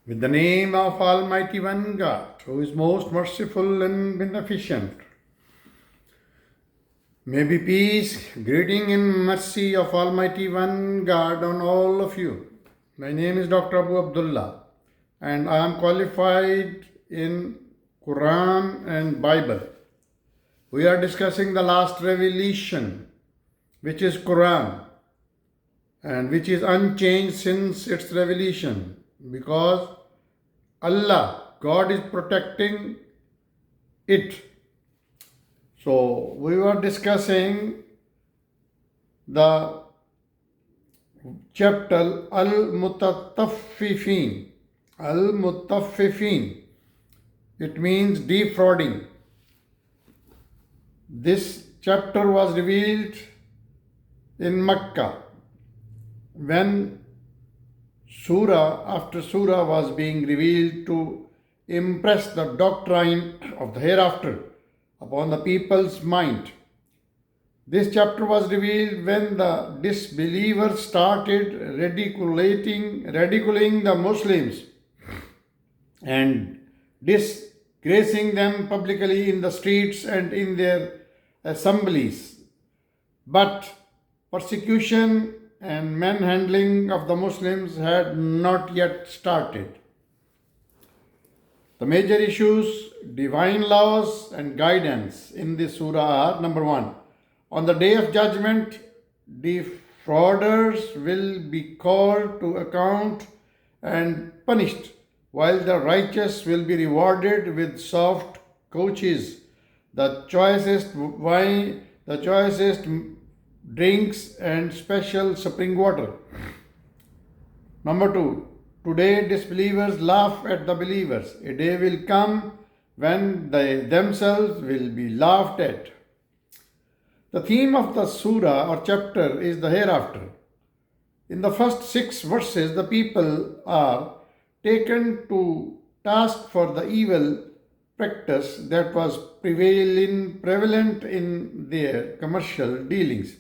With the name of Almighty One God, who is most merciful and beneficent. May be peace, greeting and mercy of Almighty One God on all of you. My name is Dr. Abu Abdullah and I am qualified in Quran and Bible. We are discussing the last revelation, which is Quran, and which is unchanged since its revelation, because Allah, God, is protecting it. So we were discussing the chapter AlMutaffifeen. AlMutaffifeen. It means defrauding. This chapter was revealed in Mecca when surah after surah was being revealed to impress the doctrine of the hereafter upon the people's mind. This chapter was revealed when the disbelievers started ridiculing the Muslims and disgracing them publicly in the streets and in their assemblies. But persecution and manhandling of the Muslims had not yet started. The major issues, divine laws and guidance in this surah are: number one, on the day of judgment, defrauders will be called to account and punished, while the righteous will be rewarded with soft couches, the choicest wine, the choicest drinks, and special spring water. Number two, today disbelievers laugh at the believers. A day will come when they themselves will be laughed at. The theme of the surah or chapter is the hereafter. In the first 6 verses, the people are taken to task for the evil practice that was prevalent in their commercial dealings.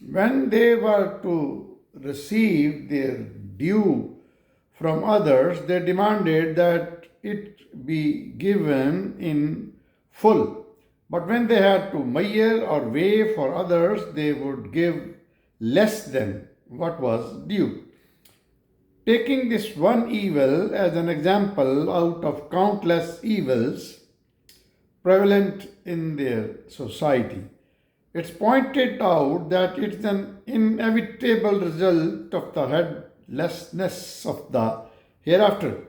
When they were to receive their due from others, they demanded that it be given in full. But when they had to measure or weigh for others, they would give less than what was due. Taking this one evil as an example out of countless evils prevalent in their society, it's pointed out that it's an inevitable result of the headlessness of the hereafter.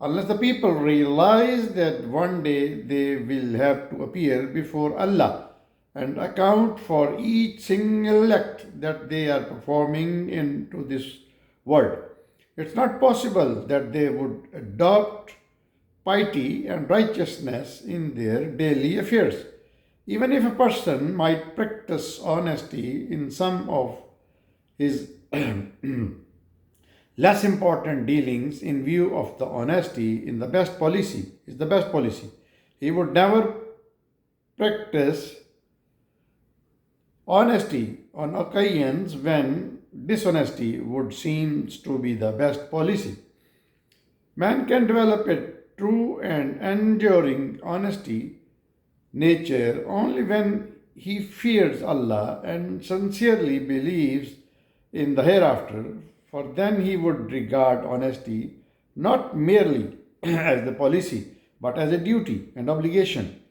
Unless the people realize that one day they will have to appear before Allah and account for each single act that they are performing into this world, it's not possible that they would adopt piety and righteousness in their daily affairs. Even if a person might practice honesty in some of his less important dealings in view of the honesty in the best policy, he would never practice honesty on occasions when dishonesty would seem to be the best policy. Man can develop a true and enduring honesty nature only when he fears Allah and sincerely believes in the hereafter, for then he would regard honesty not merely as the policy but as a duty and obligation,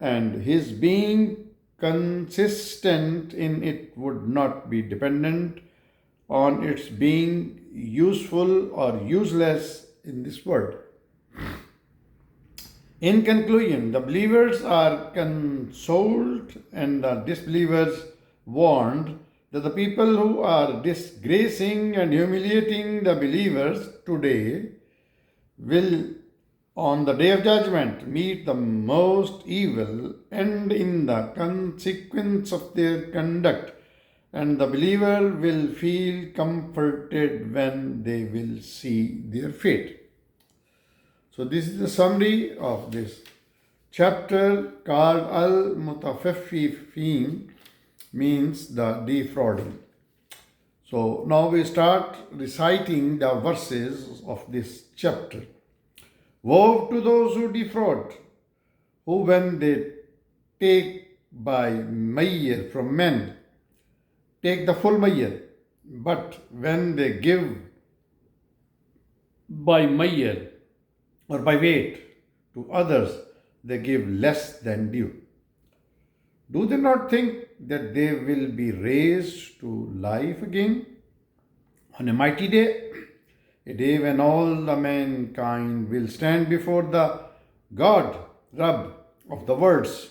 and his being consistent in it would not be dependent on its being useful or useless in this world. In conclusion, the believers are consoled and the disbelievers warned that the people who are disgracing and humiliating the believers today will, on the day of judgment, meet the most evil end in the consequence of their conduct, and the believer will feel comforted when they will see their fate. So this is the summary of this chapter called AlMutaffifeen, means the defrauding. So now we start reciting the verses of this chapter. Woe to those who defraud, who when they take by mayyah from men, take the full mayyah, but when they give by mayyah or by weight to others, they give less than due. Do they not think that they will be raised to life again on a mighty day? A day when all the mankind will stand before the God, Rabb of the worlds.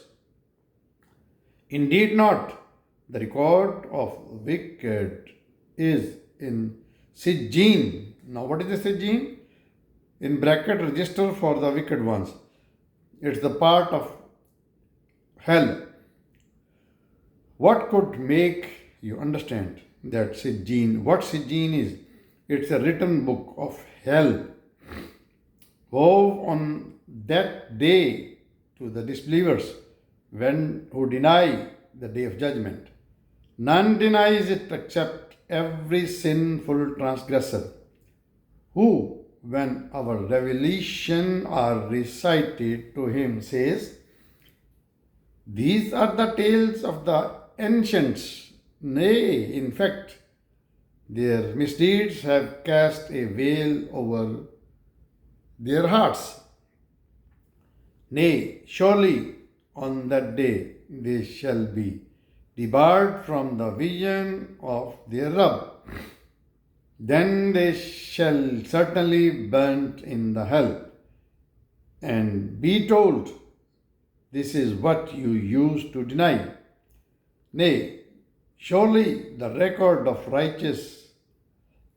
Indeed not. The record of wicked is in Sijjeen. Now what is the Sijjeen? In bracket, register for the wicked ones. It's the part of hell. What could make you understand that Sijjeen? What Sijjeen is? It's a written book of hell. Woe on that day to the disbelievers who deny the day of judgment. None denies it except every sinful transgressor, who, when our revelation are recited to him, says, "These are the tales of the ancients." Nay, in fact, their misdeeds have cast a veil over their hearts. Nay, surely on that day they shall be debarred from the vision of their Rabb. Then they shall certainly be burnt in the hell, and be told, "This is what you used to deny." Nay, surely the record of righteous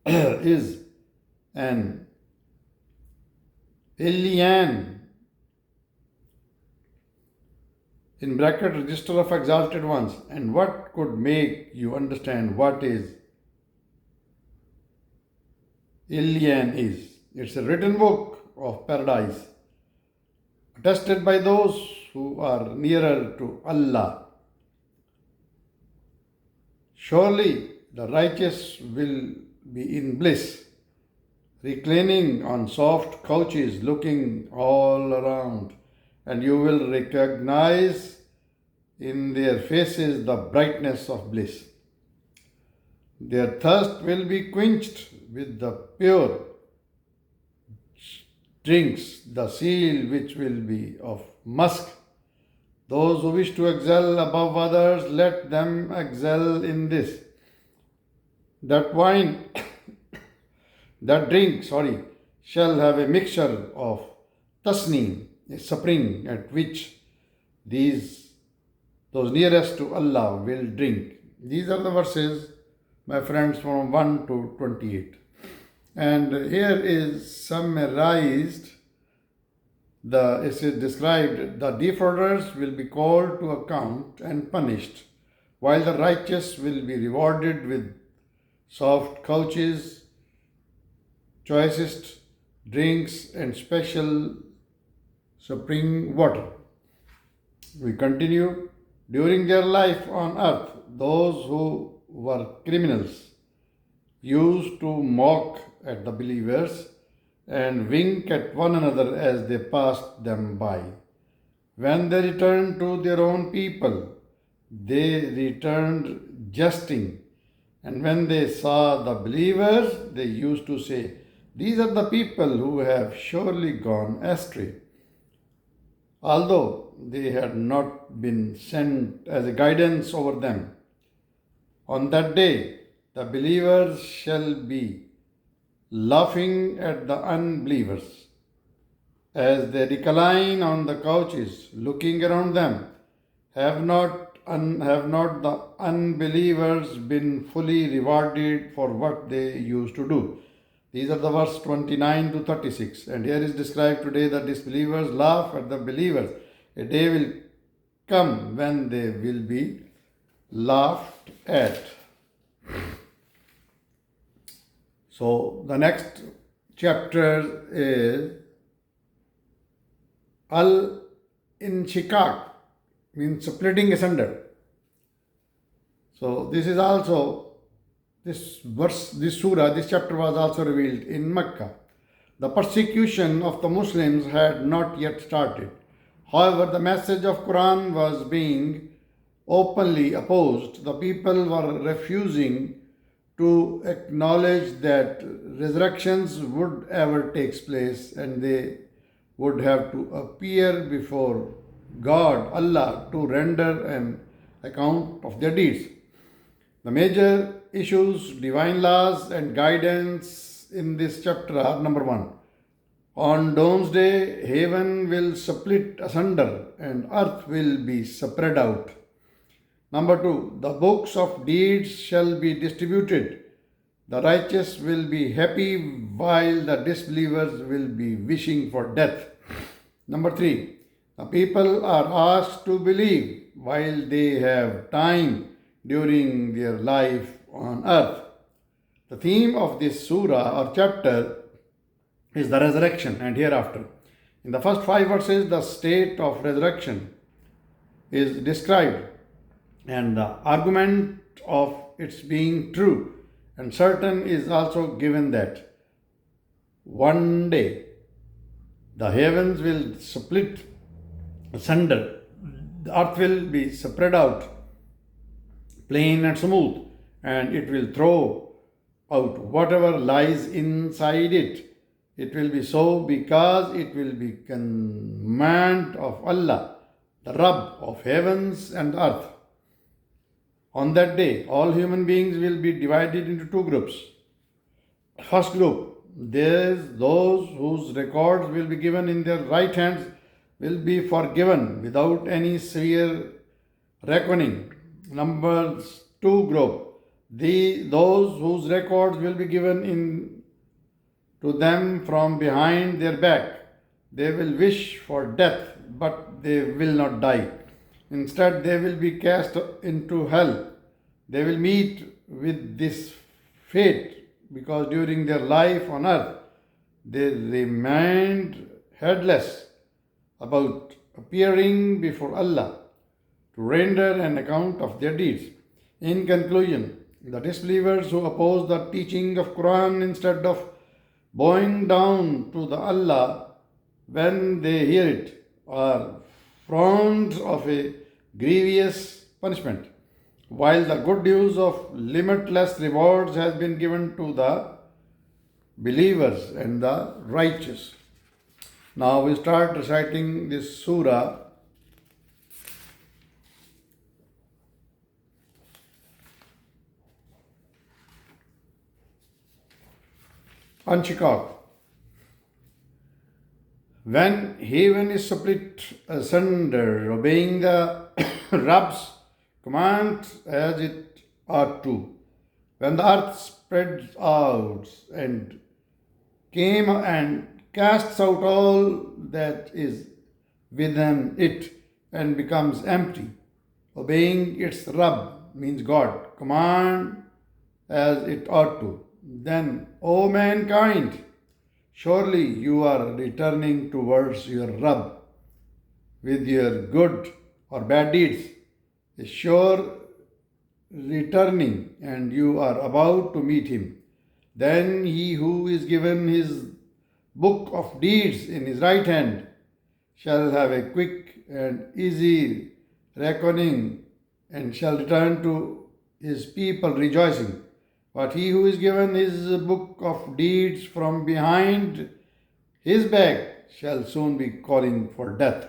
is an alien, in bracket, register of exalted ones. And what could make you understand what is alien is? It's a written book of paradise, attested by those who are nearer to Allah. Surely the righteous will be in bliss, reclining on soft couches, looking all around, and you will recognize in their faces the brightness of bliss. Their thirst will be quenched with the pure drinks, the seal which will be of musk. Those who wish to excel above others, let them excel in this. That drink, shall have a mixture of tasneem, a spring at which those nearest to Allah will drink. These are the verses, my friends, from 1 to 28. And here is summarized. It is described, the defrauders will be called to account and punished, while the righteous will be rewarded with soft couches, choicest drinks, and special spring water. We continue. During their life on earth, those who were criminals used to mock at the believers and wink at one another as they passed them by. When they returned to their own people, they returned jesting. And when they saw the believers, they used to say, "These are the people who have surely gone astray," although they had not been sent as a guidance over them. On that day, the believers shall be laughing at the unbelievers as they recline on the couches, looking around them. Have not the unbelievers been fully rewarded for what they used to do? These are the verse 29 to 36. And here is described today that disbelievers laugh at the believers. A day will come when they will be laughed at. So the next chapter is Anshiqaq, means splitting asunder. So this is also this chapter was also revealed in Mecca. The persecution of the Muslims had not yet started. However, the message of Quran was being openly opposed. The people were refusing to acknowledge that resurrections would ever take place, and they would have to appear before God, Allah, to render an account of their deeds. The major issues, divine laws, and guidance in this chapter are: number one, on Doomsday, heaven will split asunder and earth will be spread out. Number two, the books of deeds shall be distributed. The righteous will be happy while the disbelievers will be wishing for death. Number three, the people are asked to believe while they have time during their life on earth. The theme of this surah or chapter is the resurrection and hereafter. In the first 5 verses, the state of resurrection is described and the argument of its being true and certain is also given that one day the heavens will split asunder, the earth will be spread out, plain and smooth, and it will throw out whatever lies inside it. It will be so because it will be command of Allah, the Rabb of heavens and earth. On that day, all human beings will be divided into two groups. First group, there's those whose records will be given in their right hands will be forgiven without any severe reckoning. Number two group, those whose records will be given in to them from behind their back. They will wish for death, but they will not die. Instead, they will be cast into hell. They will meet with this fate because during their life on earth, they remained heedless about appearing before Allah to render an account of their deeds. In conclusion, the disbelievers who oppose the teaching of Quran instead of bowing down to the Allah when they hear it are frowns of a grievous punishment, while the good news of limitless rewards has been given to the believers and the righteous. Now we start reciting this surah. Anshiqaq. When heaven is split asunder, obeying the Rabb's command as it ought to, when the earth spreads out and came and casts out all that is within it and becomes empty, obeying its Rabb means God, command as it ought to, then, O mankind, surely you are returning towards your Rabb with your good or bad deeds. A sure returning, and you are about to meet him. Then he who is given his book of deeds in his right hand shall have a quick and easy reckoning and shall return to his people rejoicing. But he who is given his book of deeds from behind his back shall soon be calling for death,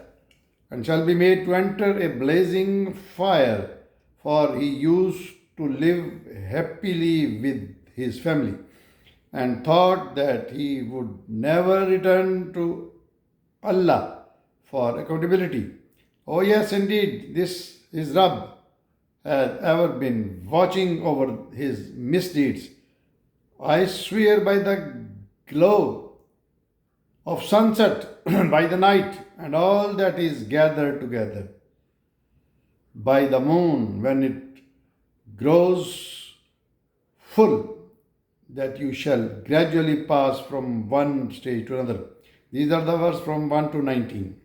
and shall be made to enter a blazing fire, for he used to live happily with his family, and thought that he would never return to Allah for accountability. Oh yes, indeed, this his Rabb has ever been watching over his misdeeds. I swear by the glow of sunset, by the night and all that is gathered together, by the moon when it grows full, that you shall gradually pass from one stage to another. These are the verses from 1 to 19.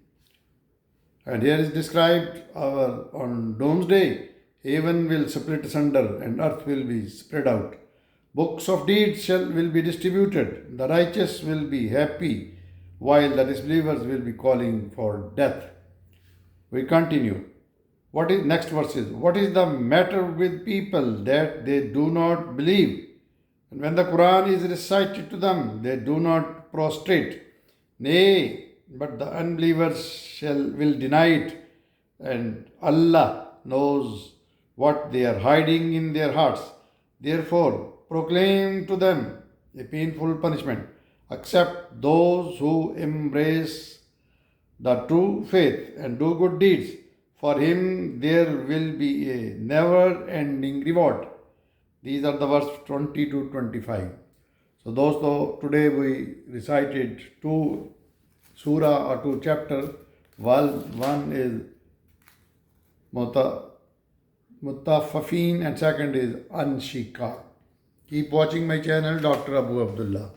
And here is described on Doomsday, heaven will split asunder and earth will be spread out. Books of deeds will be distributed. The righteous will be happy, while the disbelievers will be calling for death. We continue. What is next verses? What is the matter with people that they do not believe? And when the Quran is recited to them, they do not prostrate. Nay, but the unbelievers will deny it, and Allah knows what they are hiding in their hearts. Therefore, proclaim to them a painful punishment, except those who embrace the true faith and do good deeds. For him there will be a never ending reward. These are the verse 20 to 25. So those today we recited two surah or two chapters. One is Mutaffifeen and second is Anshiqaq. Keep watching my channel, Dr. Abu Abdullah.